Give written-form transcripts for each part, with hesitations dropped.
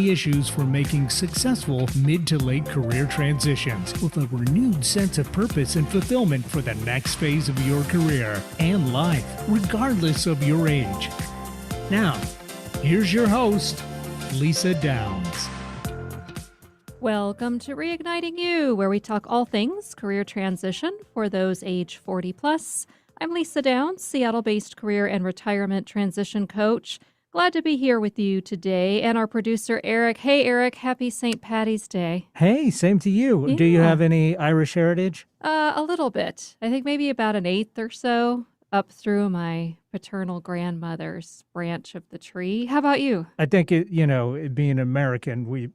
issues for making successful mid to late career transitions with a renewed sense of purpose and fulfillment for the next phase of your career and life, regardless of your age. Now, here's your host, Lisa Downs. Welcome to Reigniting You, where we talk all things career transition for those age 40 plus. I'm Lisa Downs, Seattle-based career and retirement transition coach. Glad to be here with you today, and our producer, Eric. Hey, Eric, happy St. Patty's Day. Hey, same to you. Yeah. Do you have any Irish heritage? A little bit. I think maybe about an eighth or so up through my paternal grandmother's branch of the tree. How about you? I think, being American, we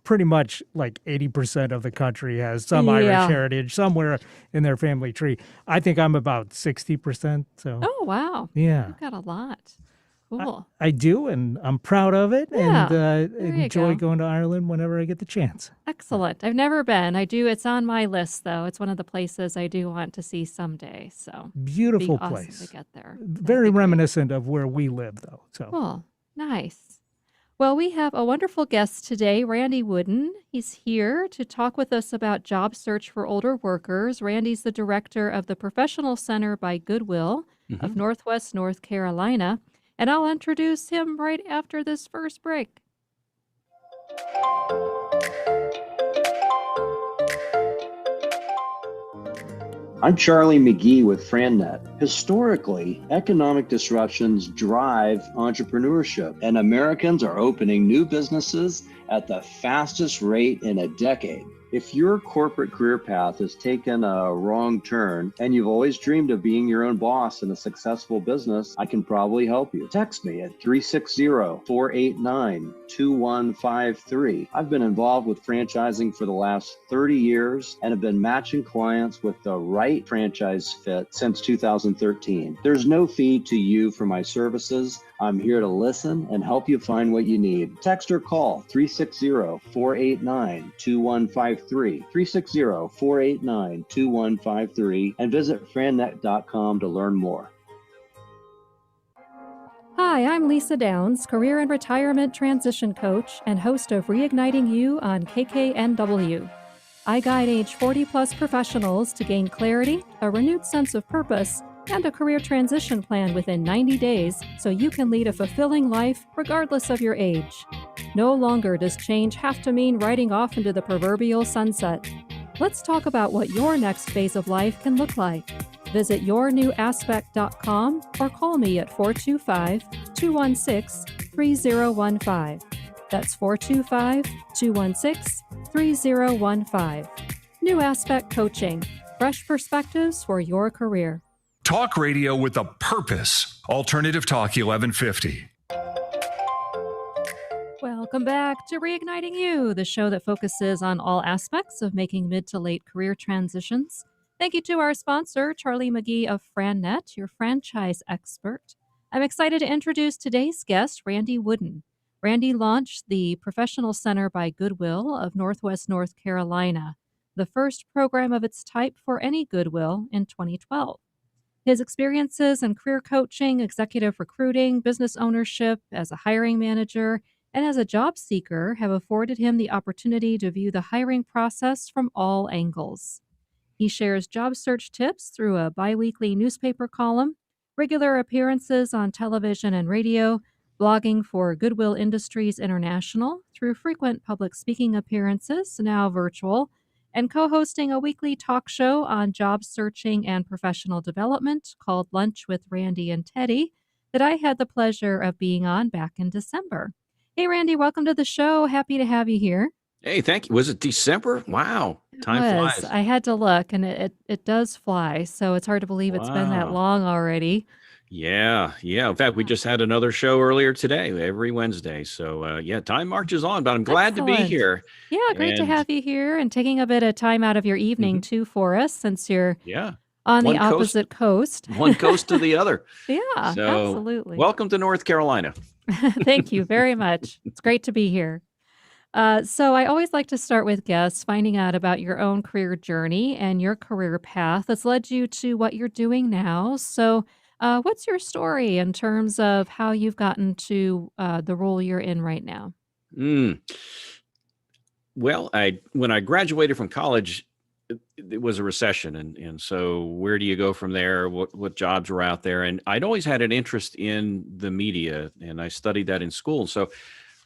pretty much like 80% of the country has some Irish heritage somewhere in their family tree. I think I'm about 60%. So. Oh, wow. Yeah. You've got a lot. Cool. I do, and I'm proud of it, Yeah, and you enjoy go. going to Ireland whenever I get the chance. Excellent. I've never been. It's on my list, though. It's one of the places I do want to see someday. So Beautiful be awesome place. to get there. Very reminiscent of where we live, though. So Cool. Nice. Well, we have a wonderful guest today, Randy Wooden. He's here to talk with us about job search for older workers. Randy's the director of the Professional Center by Goodwill of Northwest North Carolina. And I'll introduce him right after this first break. I'm Charlie McGee with FranNet. Historically, economic disruptions drive entrepreneurship, and Americans are opening new businesses at the fastest rate in a decade. If your corporate career path has taken a wrong turn and you've always dreamed of being your own boss in a successful business, I can probably help you. Text me at 360-489-2153. I've been involved with franchising for the last 30 years and have been matching clients with the right franchise fit since 2013. There's no fee to you for my services. I'm here to listen and help you find what you need. Text or call 360-489-2153, 360-489-2153, and visit frannet.com to learn more. Hi, I'm Lisa Downs, career and retirement transition coach and host of Reigniting You on KKNW. I guide age 40-plus professionals to gain clarity, a renewed sense of purpose, and a career transition plan within 90 days so you can lead a fulfilling life regardless of your age. No longer does change have to mean riding off into the proverbial sunset. Let's talk about what your next phase of life can look like. Visit yournewaspect.com or call me at 425-216-3015. That's 425-216-3015. New Aspect Coaching. Fresh perspectives for your career. Talk radio with a purpose. Alternative Talk 1150. Welcome back to Reigniting You, the show that focuses on all aspects of making mid to late career transitions. Thank you to our sponsor, Charlie McGee of FranNet, your franchise expert. I'm excited to introduce today's guest, Randy Wooden. Randy launched the Professional Center by Goodwill of Northwest North Carolina, the first program of its type for any Goodwill in 2012. His experiences in career coaching, executive recruiting, business ownership, as a hiring manager, and as a job seeker have afforded him the opportunity to view the hiring process from all angles. He shares job search tips through a biweekly newspaper column, regular appearances on television and radio, blogging for Goodwill Industries International, through frequent public speaking appearances, now virtual, and co-hosting a weekly talk show on job searching and professional development called Lunch with Randy and Teddy that I had the pleasure of being on back in December. Hey, Randy, welcome to the show. Happy to have you here. Hey, thank you. Was it December? Wow. Time flies. I had to look, and it does fly, so it's hard to believe it's been that Wow. long already. Yeah. In fact, we just had another show earlier today, every Wednesday. So, time marches on, but I'm glad to be Excellent. here. Yeah, great to And have you here and taking a bit of time out of your evening, too, for us, since you're yeah, on the one coast, opposite coast. one coast to the other. Yeah, So, absolutely. welcome to North Carolina. Thank you very much. It's great to be here. So I always like to start with guests finding out about your own career journey and your career path that's led you to what you're doing now. So what's your story in terms of how you've gotten to the role you're in right now? Mm. Well, when I graduated from college, it was a recession, and so where do you go from there? What jobs were out there? And I'd always had an interest in the media, and I studied that in school. So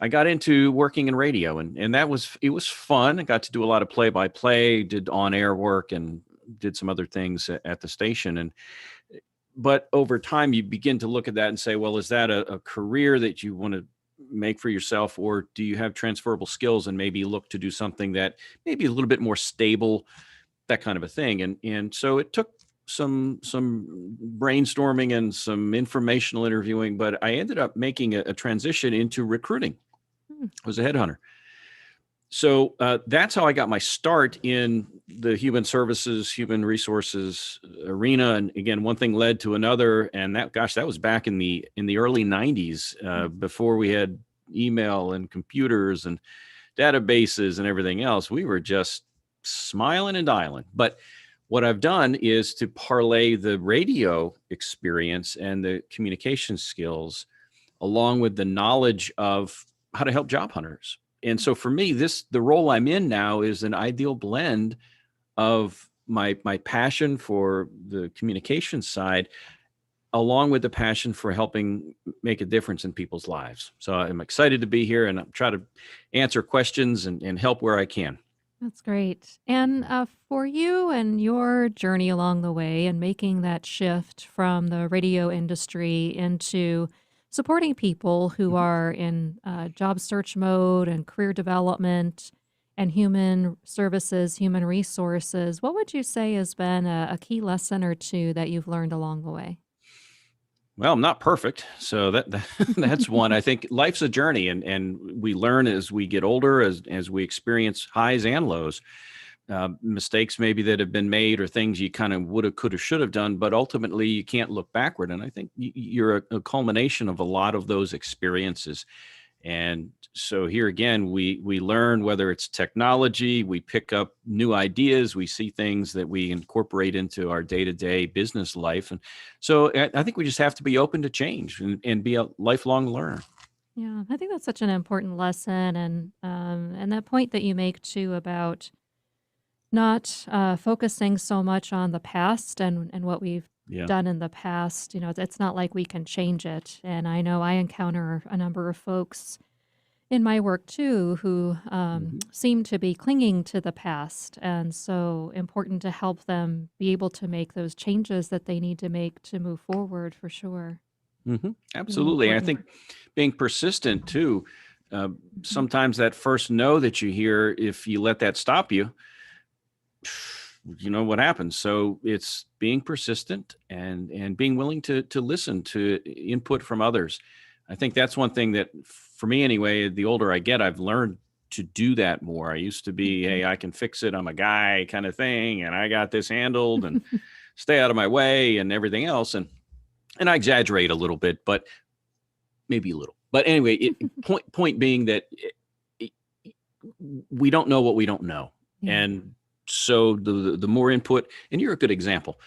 I got into working in radio, and it was fun. I got to do a lot of play by play, did on air work, and did some other things at the station. But over time, you begin to look at that and say, well, is that a career that you want to make for yourself, or do you have transferable skills and maybe look to do something that maybe a little bit more stable, that kind of a thing? And so it took some brainstorming and some informational interviewing, but I ended up making a transition into recruiting. Hmm. I was a headhunter. So that's how I got my start in the human services, human resources arena. And again, one thing led to another, and that was back in the early '90s, before we had email and computers and databases and everything else. We were just smiling and dialing. But what I've done is to parlay the radio experience and the communication skills along with the knowledge of how to help job hunters. And so for me, the role I'm in now is an ideal blend of my passion for the communication side, along with the passion for helping make a difference in people's lives. So I'm excited to be here, and I'm trying to answer questions and help where I can. That's great. And for you and your journey along the way and making that shift from the radio industry into supporting people who are in job search mode and career development and human services, human resources, what would you say has been a key lesson or two that you've learned along the way? Well, I'm not perfect, so that's one. I think life's a journey, and we learn as we get older, as we experience highs and lows, mistakes maybe that have been made, or things you kind of woulda, coulda, should have done. But ultimately, you can't look backward, and I think you're a culmination of a lot of those experiences. And so here again, we learn, whether it's technology, we pick up new ideas, we see things that we incorporate into our day-to-day business life. And so I think we just have to be open to change and be a lifelong learner. Yeah, I think that's such an important lesson, and that point that you make too about not focusing so much on the past and what we've Yeah. done in the past. It's not like we can change it. And I know I encounter a number of folks in my work too who Mhm. seem to be clinging to the past. And so important to help them be able to make those changes that they need to make to move forward for sure. Really Absolutely. I important. think being persistent too. Sometimes that first no that you hear, if you let that stop you, you know what happens. So it's being persistent and being willing to listen to input from others. I think that's one thing that, for me anyway, the older I get, I've learned to do that more. I used to be, Mhm. hey, I can fix it, I'm a guy kind of thing, and I got this handled, and stay out of my way and everything else. And I exaggerate a little bit, but maybe a little. But anyway, point being that it, we don't know what we don't know. Yeah. And so the more input, and you're a good example.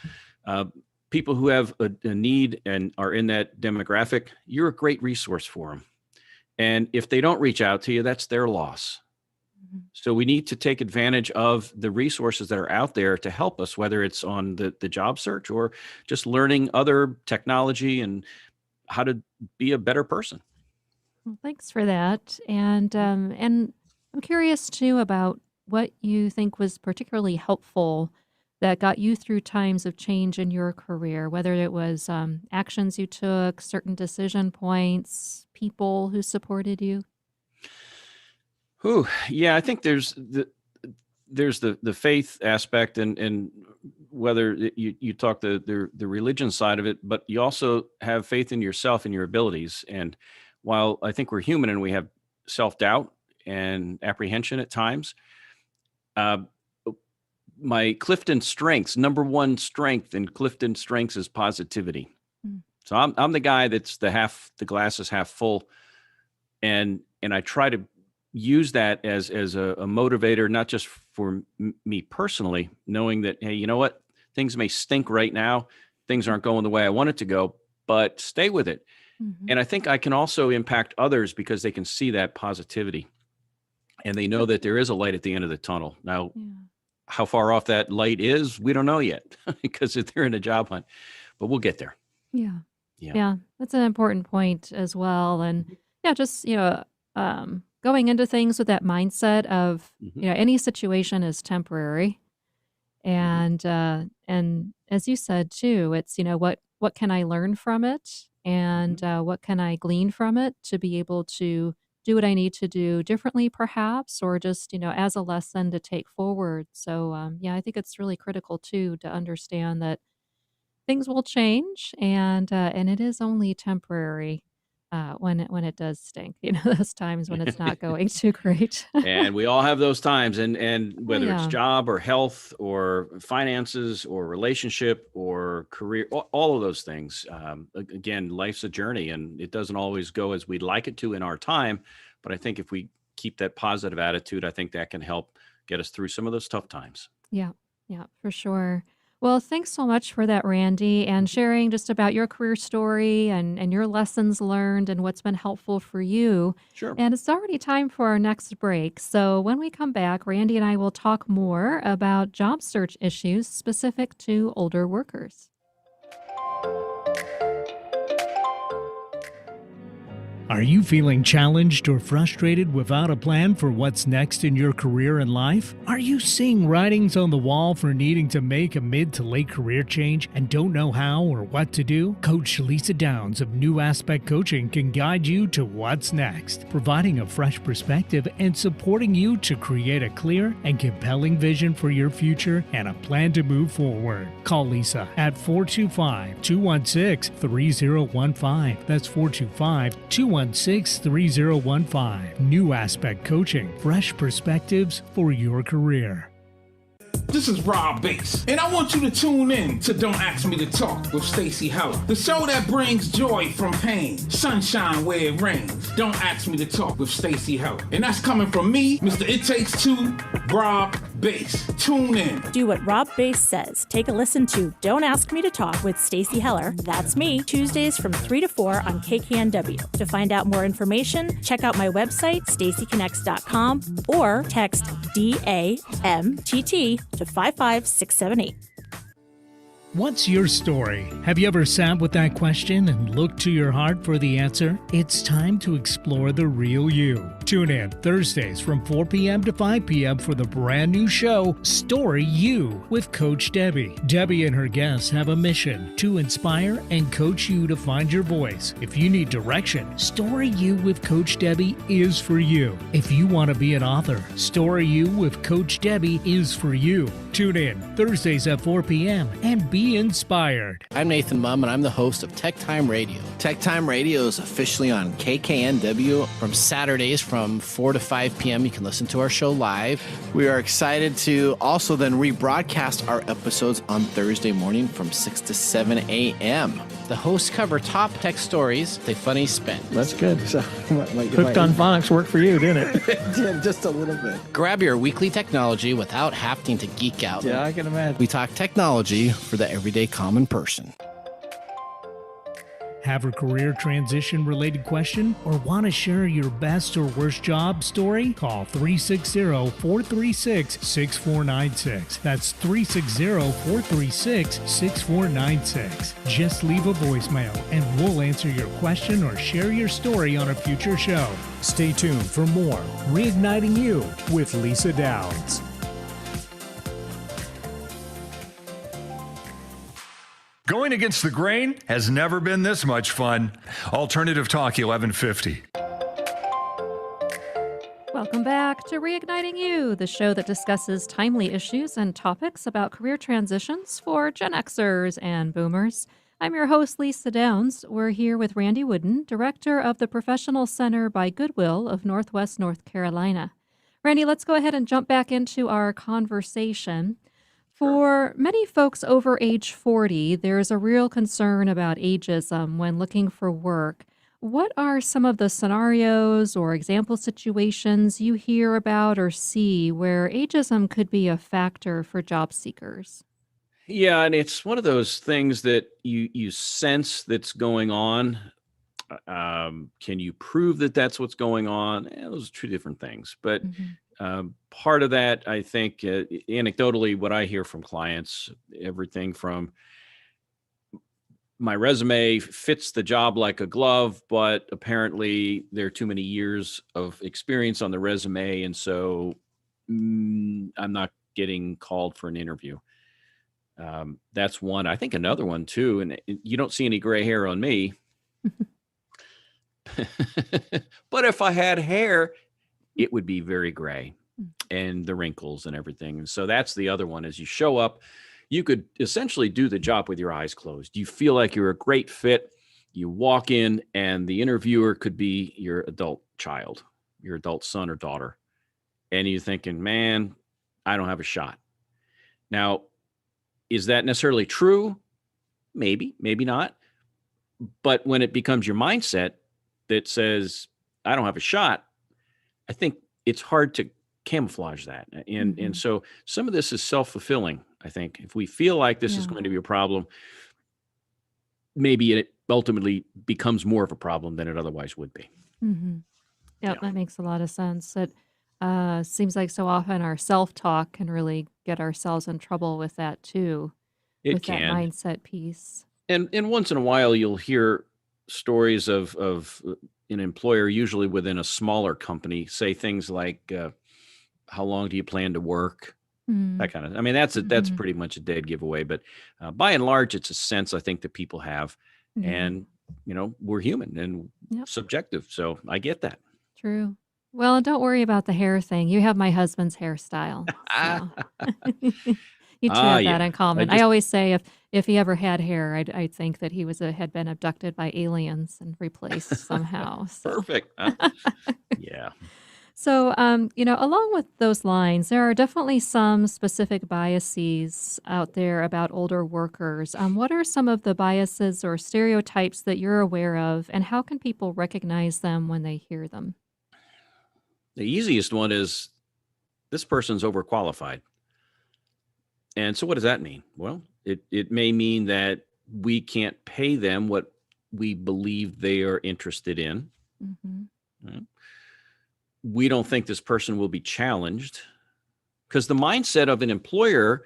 Uh, People who have a need and are in that demographic, you're a great resource for them. And if they don't reach out to you, that's their loss. Mhm. So we need to take advantage of the resources that are out there to help us, whether it's on the job search or just learning other technology and how to be a better person. Well, thanks for that. And I'm curious too about what you think was particularly helpful that got you through times of change in your career, whether it was actions you took, certain decision points, people who supported you. Whew, yeah, I think there's the faith aspect, and whether you talk the religion side of it, but you also have faith in yourself and your abilities. And while I think we're human and we have self-doubt and apprehension at times, uh, my Clifton Strengths, number one strength in Clifton Strengths is positivity. Mm. So I'm the guy that's the glass is half full, and I try to use that as a motivator, not just for me personally, knowing that, hey, you know what, things may stink right now, things aren't going the way I want it to go, but stay with it. And I think I can also impact others because they can see that positivity and they know that there is a light at the end of the tunnel. Now, how far off that light is, we don't know yet because they're in a job hunt, but we'll get there. Yeah, that's an important point as well. And just, going into things with that mindset of, any situation is temporary. And as you said too, it's, what can I learn from it? And what can I glean from it to be able to do what I need to do differently, perhaps, or just, as a lesson to take forward. So, I think it's really critical too to understand that things will change, and it is only temporary when it does stink. Those times when it's not going too great. And we all have those times, and whether it's Yeah. job or health or finances or relationship or career, all of those things. Again, life's a journey, and it doesn't always go as we'd like it to in our time. But I think if we keep that positive attitude, I think that can help get us through some of those tough times. Yeah, for sure. Well, thanks so much for that, Randy, and sharing just about your career story and your lessons learned and what's been helpful for you. Sure. And it's already time for our next break. So when we come back, Randy and I will talk more about job search issues specific to older workers. Are you feeling challenged or frustrated without a plan for what's next in your career and life? Are you seeing writings on the wall for needing to make a mid to late career change and don't know how or what to do? Coach Lisa Downs of New Aspect Coaching can guide you to what's next, providing a fresh perspective and supporting you to create a clear and compelling vision for your future and a plan to move forward. Call Lisa at 425-216-3015. That's 425-216-3015. New Aspect Coaching, fresh perspectives for your career. This is Rob Bass, and I want you to tune in to Don't Ask Me to Talk with Stacey Heller, the show that brings joy from pain, sunshine where it rains. Don't Ask Me to Talk with Stacey Heller. And that's coming from me, Mr. It Takes Two, Rob Bass. Tune in. Do what Rob Bass says. Take a listen to Don't Ask Me to Talk with Stacey Heller. That's me, Tuesdays from 3 to 4 on KKNW. To find out more information, check out my website, staceyconnects.com, or text DAMTT to 55678. What's your story? Have you ever sat with that question and looked to your heart for the answer? It's time to explore the real you. Tune in Thursdays from 4 p.m. to 5 p.m. for the brand new show, Story You, with Coach Debbie. Debbie and her guests have a mission to inspire and coach you to find your voice. If you need direction, Story You with Coach Debbie is for you. If you want to be an author, Story You with Coach Debbie is for you. Tune in Thursdays at 4 p.m. and be inspired. I'm Nathan Mumm, and I'm the host of Tech Time Radio. Tech Time Radio is officially on KKNW from Saturdays from 4 to 5 p.m. You can listen to our show live. We are excited to also then rebroadcast our episodes on Thursday morning from 6 to 7 a.m. The hosts cover top tech stories with a funny spin. That's good. So, Hooked on Phonics worked for you, didn't it? It did, just a little bit. Grab your weekly technology without having to geek out. Yeah, I can imagine. We talk technology for the everyday common person. Have a career transition related question or want to share your best or worst job story? Call 360-436-6496. That's 360-436-6496. Just leave a voicemail and we'll answer your question or share your story on a future show. Stay tuned for more Reigniting You with Lisa Downs. Going against the grain has never been this much fun. Alternative Talk 1150. Welcome back to Reigniting You, the show that discusses timely issues and topics about career transitions for Gen Xers and Boomers. I'm your host, Lisa Downs. We're here with Randy Wooden, director of the Professional Center by Goodwill of Northwest North Carolina. Randy, let's go ahead and jump back into our conversation. For many folks over age 40, there's a real concern about ageism when looking for work. What are some of the scenarios or example situations you hear about or see where ageism could be a factor for job seekers? Yeah, and it's one of those things that you sense that's going on. Can you prove that that's what's going on? Those are two different things. But Mhm. part of that, I think, anecdotally, what I hear from clients, everything from my resume fits the job like a glove, but apparently there are too many years of experience on the resume. And so I'm not getting called for an interview. That's one. I think another one too, and you don't see any gray hair on me. But if I had hair, it would be very gray, and the wrinkles and everything. And so that's the other one. As you show up, you could essentially do the job with your eyes closed. You feel like you're a great fit. You walk in, and the interviewer could be your adult child, your adult son or daughter. And you're thinking, man, I don't have a shot. Now, is that necessarily true? Maybe, maybe not. But when it becomes your mindset that says, I don't have a shot, I think it's hard to camouflage that. And so some of this is self-fulfilling, I think. If we feel like this is going to be a problem, maybe it ultimately becomes more of a problem than it otherwise would be. Yep, that makes a lot of sense. It seems like so often our self-talk can really get ourselves in trouble with that too, It with that can. mindset piece. And once in a while, you'll hear stories of an employer, usually within a smaller company, say things like, how long do you plan to work? That kind of, I mean, that's pretty much a dead giveaway. But by and large, it's a sense I think that people have. And, we're human and subjective. So I get that. True. Well, and don't worry about the hair thing. You have my husband's hairstyle. So. You two have that in common. I always say if he ever had hair, I'd think that he had been abducted by aliens and replaced somehow. So. Perfect. Yeah. So, along with those lines, there are definitely some specific biases out there about older workers. What are some of the biases or stereotypes that you're aware of, and how can people recognize them when they hear them? The easiest one is this person's overqualified. And so what does that mean? Well, it may mean that we can't pay them what we believe they are interested in. Right? We don't think this person will be challenged, because the mindset of an employer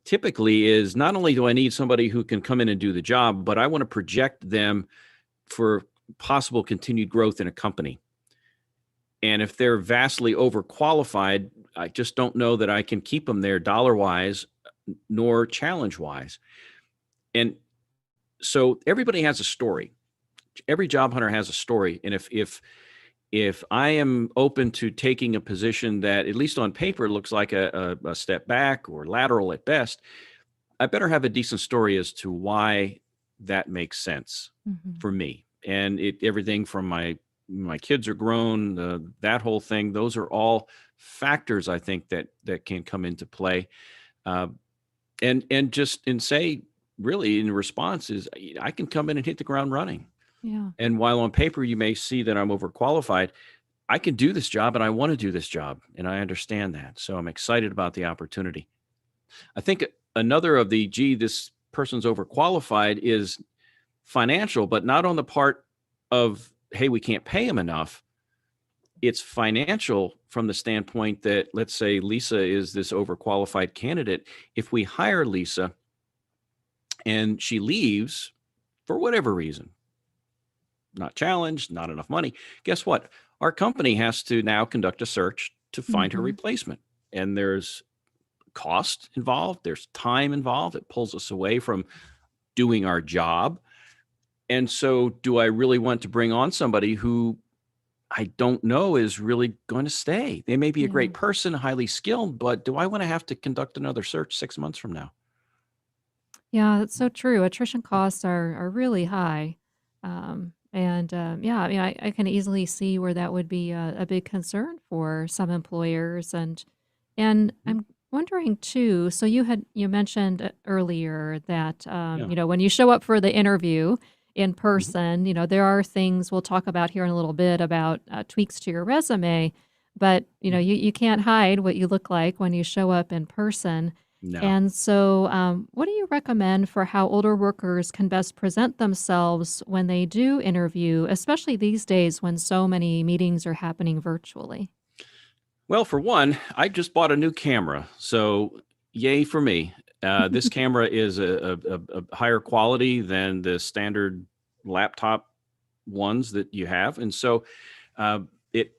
typically is not only do I need somebody who can come in and do the job, but I want to project them for possible continued growth in a company. And if they're vastly overqualified, I just don't know that I can keep them there dollar-wise nor challenge-wise. And so everybody has a story. Every job hunter has a story. And if I am open to taking a position that, at least on paper, looks like a step back or lateral at best, I better have a decent story as to why that makes sense for me. And everything from my kids are grown, that whole thing, those are all factors I think that can come into play. And say, really, in response is, I can come in and hit the ground running. Yeah. And while on paper you may see that I'm overqualified, I can do this job and I want to do this job. And I understand that. So I'm excited about the opportunity. I think another of this person's overqualified is financial, but not on the part of, hey, we can't pay him enough. It's financial from the standpoint that, let's say Lisa is this overqualified candidate. If we hire Lisa and she leaves for whatever reason, not challenged, not enough money, guess what? Our company has to now conduct a search to find her replacement. And there's cost involved. There's time involved. It pulls us away from doing our job. And so do I really want to bring on somebody who I don't know is really going to stay? They may be a great person, highly skilled, but do I want to have to conduct another search 6 months from now? Yeah, that's so true. Attrition costs are really high. I can easily see where that would be a big concern for some employers. And I'm wondering too, so you mentioned earlier that, when you show up for the interview in person, there are things we'll talk about here in a little bit about tweaks to your resume, but, you can't hide what you look like when you show up in person. No. And so, what do you recommend for how older workers can best present themselves when they do interview, especially these days when so many meetings are happening virtually? Well, for one, I just bought a new camera, so yay for me. This camera is a higher quality than the standard laptop ones that you have, and so it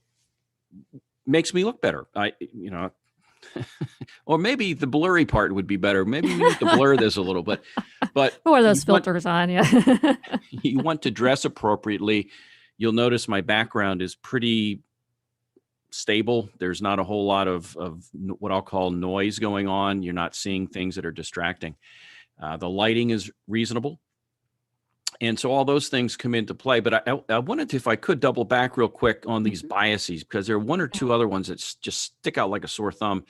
makes me look better. Or maybe the blurry part would be better. Maybe we need to blur this a little bit. But Or you those want, filters on, yeah. you want to dress appropriately. You'll notice my background is pretty stable. There's not a whole lot of what I'll call noise going on. You're not seeing things that are distracting. The lighting is reasonable. And so all those things come into play. But I wanted to, if I could, double back real quick on these biases, because there are one or two other ones that just stick out like a sore thumb.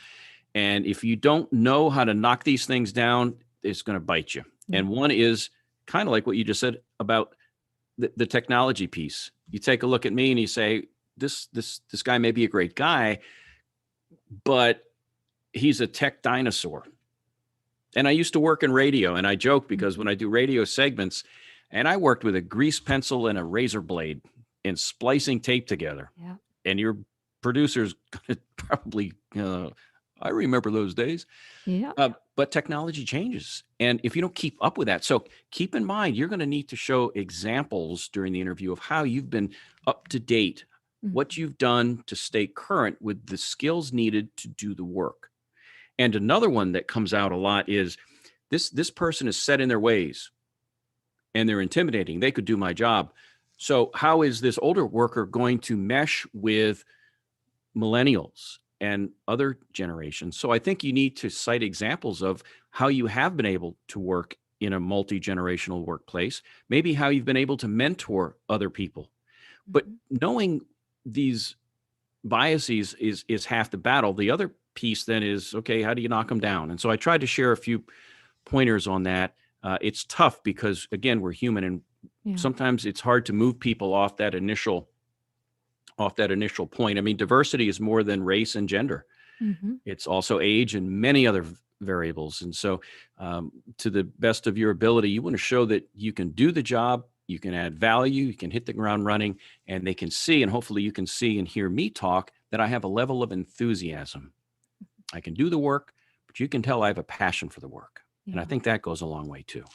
And if you don't know how to knock these things down, it's going to bite you. And one is kind of like what you just said about the technology piece. You take a look at me and you say, this guy may be a great guy, but he's a tech dinosaur. And I used to work in radio, and I joke because when I do radio segments, and I worked with a grease pencil and a razor blade and splicing tape together. Yeah. And your producer's gonna probably, I remember those days. Yeah. But technology changes. And if you don't keep up with that, so keep in mind, you're going to need to show examples during the interview of how you've been up to date, what you've done to stay current with the skills needed to do the work. And another one that comes out a lot is this person is set in their ways and they're intimidating. They could do my job. So how is this older worker going to mesh with millennials and other generations? So I think you need to cite examples of how you have been able to work in a multi-generational workplace, maybe how you've been able to mentor other people. But knowing these biases is half the battle. The other piece then is, okay, how do you knock them down? And so I tried to share a few pointers on that. It's tough because, again, we're human, and sometimes it's hard to move people off that initial point. I mean, diversity is more than race and gender. It's also age and many other variables. And so to the best of your ability, you want to show that you can do the job, you can add value, you can hit the ground running, and they can see, and hopefully you can see and hear me talk, that I have a level of enthusiasm. I can do the work, but you can tell I have a passion for the work. And I think that goes a long way too.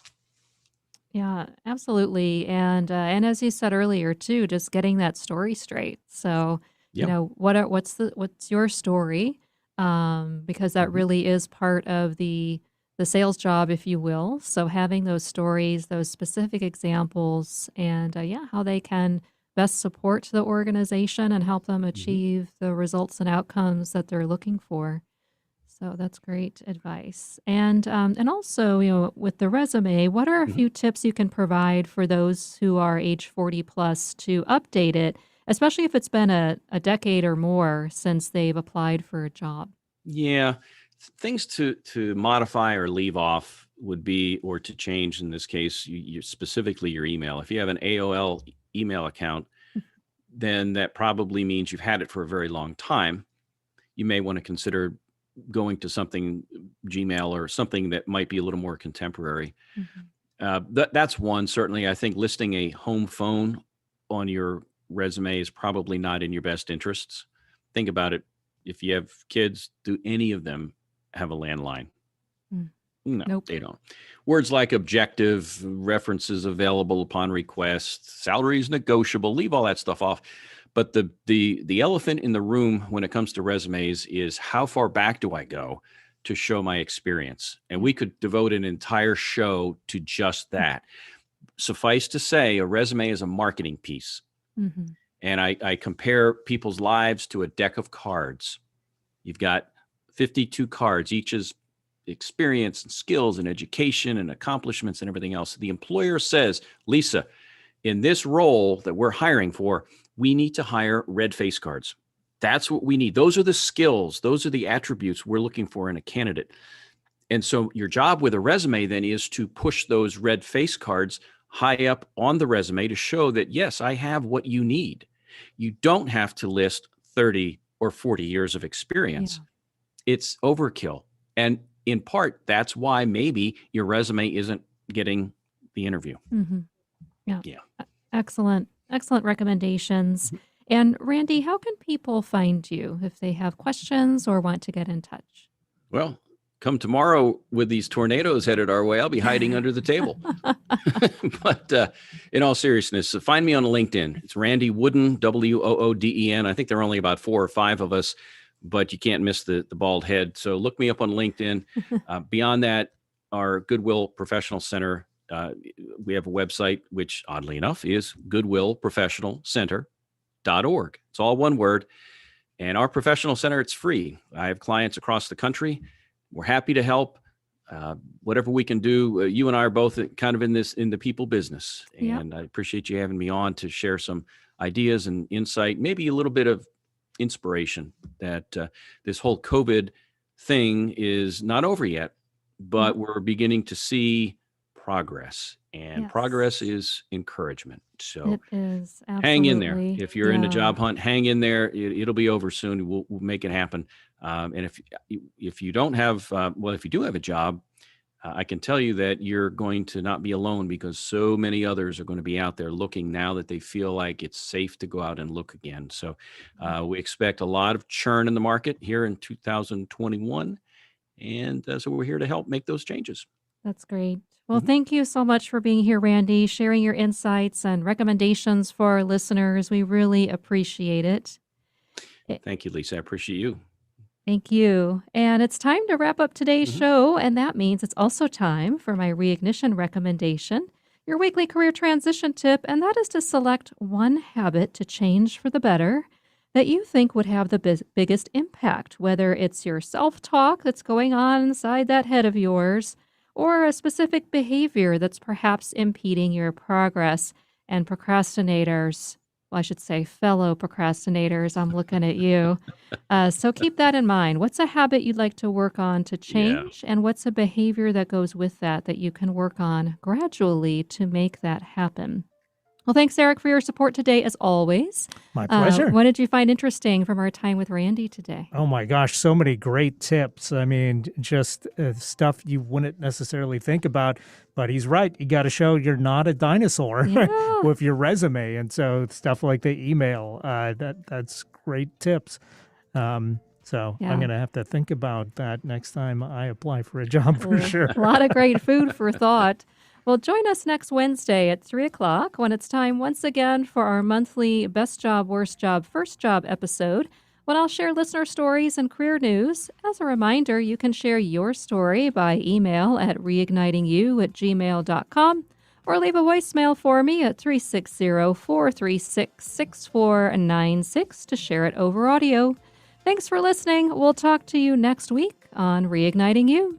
Yeah, absolutely. And as you said earlier too, just getting that story straight. So, you know, what's your story? Because that really is part of the sales job, if you will. So having those stories, those specific examples, and how they can best support the organization and help them achieve the results and outcomes that they're looking for. So that's great advice. And also, you know, with the resume, what are a few tips you can provide for those who are age 40 plus to update it, especially if it's been a decade or more since they've applied for a job? Yeah, things to modify or leave off would be, or to change in this case, you specifically your email. If you have an AOL email account, then that probably means you've had it for a very long time. You may want to consider going to something Gmail or something that might be a little more contemporary. That's one. Certainly, I think listing a home phone on your resume is probably not in your best interests. Think about it. If you have kids, do any of them have a landline? No, Nope. they don't. Words like objective, references available upon request, salary is negotiable, leave all that stuff off. But the elephant in the room when it comes to resumes is, how far back do I go to show my experience? And we could devote an entire show to just that. Suffice to say, a resume is a marketing piece. And I compare people's lives to a deck of cards. You've got 52 cards, each is experience and skills and education and accomplishments and everything else. The employer says, Lisa, in this role that we're hiring for, we need to hire red face cards. That's what we need. Those are the skills. Those are the attributes we're looking for in a candidate. And so your job with a resume then is to push those red face cards high up on the resume to show that, yes, I have what you need. You don't have to list 30 or 40 years of experience. It's overkill. And in part, that's why maybe your resume isn't getting the interview. Mm-hmm. Yeah. Yeah. Excellent recommendations. And Randy, how can people find you if they have questions or want to get in touch? Well, come tomorrow with these tornadoes headed our way, I'll be hiding under the table. But in all seriousness, find me on LinkedIn. It's Randy Wooden, Wooden. I think there are only about 4 or 5 of us, but you can't miss the bald head. So look me up on LinkedIn. Beyond that, our Goodwill Professional Center, we have a website, which oddly enough is goodwillprofessionalcenter.org. It's all one word. And our professional center, it's free. I have clients across the country. We're happy to help. Whatever we can do. You and I are both kind of in the people business. And I appreciate you having me on to share some ideas and insight, maybe a little bit of inspiration that this whole COVID thing is not over yet, but we're beginning to see progress. And progress is encouragement. So it is. Absolutely. Hang in there. If you're in the job hunt, hang in there. It'll be over soon. We'll make it happen. And if you don't have, if you do have a job, I can tell you that you're going to not be alone, because so many others are going to be out there looking now that they feel like it's safe to go out and look again. So we expect a lot of churn in the market here in 2021. And so we're here to help make those changes. That's great. Well, thank you so much for being here, Randy, sharing your insights and recommendations for our listeners. We really appreciate it. Thank you, Lisa. I appreciate you. Thank you. And it's time to wrap up today's show. And that means it's also time for my Reignition recommendation, your weekly career transition tip. And that is to select one habit to change for the better that you think would have the biggest impact, whether it's your self-talk that's going on inside that head of yours, or a specific behavior that's perhaps impeding your progress. And procrastinators, well, I should say fellow procrastinators, I'm looking at you. So keep that in mind. What's a habit you'd like to work on to change? And what's a behavior that goes with that you can work on gradually to make that happen? Well, thanks, Eric, for your support today, as always. My pleasure. What did you find interesting from our time with Randy today? Oh, my gosh, so many great tips. I mean, just stuff you wouldn't necessarily think about. But he's right. You got to show you're not a dinosaur with your resume. And so stuff like the email, that's great tips. So I'm going to have to think about that next time I apply for a job for sure. A lot of great food for thought. Well, join us next Wednesday at 3 o'clock when it's time once again for our monthly Best Job, Worst Job, First Job episode, when I'll share listener stories and career news. As a reminder, you can share your story by email at reignitingyou@gmail.com or leave a voicemail for me at 360-436-6496 to share it over audio. Thanks for listening. We'll talk to you next week on Reigniting You.